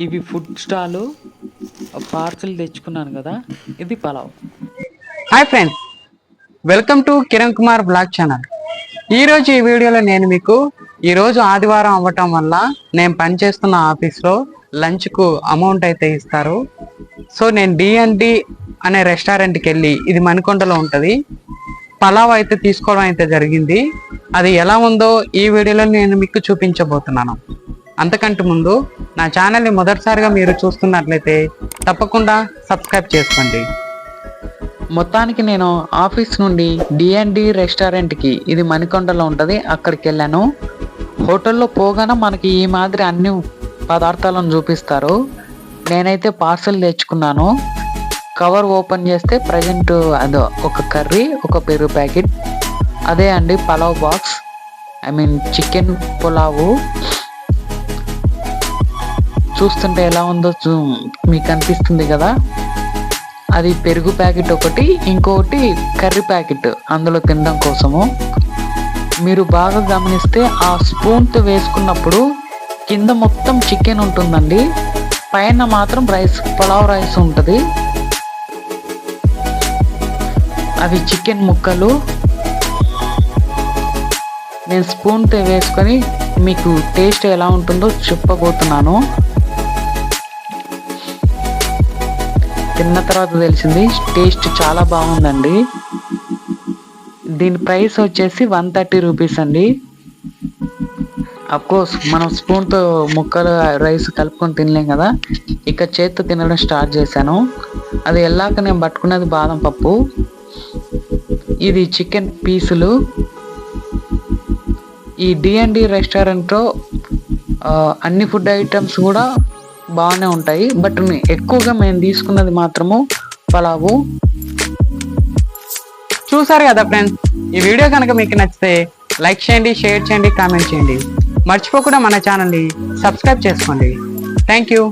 ఇవి food stall parcel తెచ్చుకున్నాను కదా, ఇది pulao. Hi friends, welcome to Kiran Kumar blog channel. ఈరోజు ఈ వీడియోలో నేను మీకు ఈరోజు ఆదివారం అవ్వటం వల్ల నేను పనిచేస్తున్న ఆఫీస్లో లంచ్కు అమౌంట్ అయితే ఇస్తారు. సో నేను D&D అనే రెస్టారెంట్కి వెళ్ళి, ఇది మణికొండలో ఉంటుంది, పలావ్ అయితే తీసుకోవడం అయితే జరిగింది. అది ఎలా ఉందో ఈ వీడియోలో నేను మీకు చూపించబోతున్నాను. అంతకంటే ముందు నా ఛానల్ని మొదటిసారిగా మీరు చూస్తున్నట్లయితే తప్పకుండా సబ్స్క్రైబ్ చేసుకోండి. మొత్తానికి నేను ఆఫీస్ నుండి D&D రెస్టారెంట్కి, ఇది మణికొండలో ఉంటుంది, అక్కడికి వెళ్ళాను. హోటల్లో పోగానే మనకి ఈ మాదిరి అన్ని పదార్థాలను చూపిస్తారు. నేనైతే పార్సల్ తెచ్చుకున్నాను. కవర్ ఓపెన్ చేస్తే ప్రజెంట్ అదో ఒక కర్రీ, ఒక పెరుగు ప్యాకెట్, అదే అండి pulao box, I mean chicken pulao. చూస్తుంటే ఎలా ఉందో మీకు అనిపిస్తుంది కదా. అది పెరుగు ప్యాకెట్ ఒకటి, ఇంకొకటి కర్రీ ప్యాకెట్ అందులో తినడం కోసము. మీరు బాగా గమనిస్తే ఆ స్పూన్తో వేసుకున్నప్పుడు కింద మొత్తం చికెన్ ఉంటుందండి, పైన మాత్రం రైస్, పులావ్ రైస్ ఉంటుంది. అవి చికెన్ ముక్కలు. నేను స్పూన్తో వేసుకొని మీకు టేస్ట్ ఎలా ఉంటుందో చెప్పబోతున్నాను. తిన్న తర్వాత తెలిసింది, టేస్ట్ చాలా బాగుందండి. దీని ప్రైస్ వచ్చేసి 130 రూపీస్ అండి. అఫ్కోర్స్ మనం స్పూన్తో ముక్కలు రైస్ కలుపుకొని తినలేం కదా, ఇక చేత్తో తినడం స్టార్ట్ చేశాను. అది వెళ్ళాక నేను పట్టుకున్నది బాదం పప్పు, ఇది చికెన్ పీసులు. ఈ D&D రెస్టారెంట్లో అన్ని ఫుడ్ ఐటమ్స్ కూడా బాగానే ఉంటాయి, బట్ ఎక్కువగా మేము తీసుకున్నది మాత్రము పలావు. చూసారు కదా ఫ్రెండ్స్, ఈ వీడియో కనుక మీకు నచ్చితే లైక్ చేయండి, షేర్ చేయండి, కామెంట్ చేయండి. మర్చిపోకుండా మన ఛానల్ని సబ్స్క్రైబ్ చేసుకోండి. Thank you.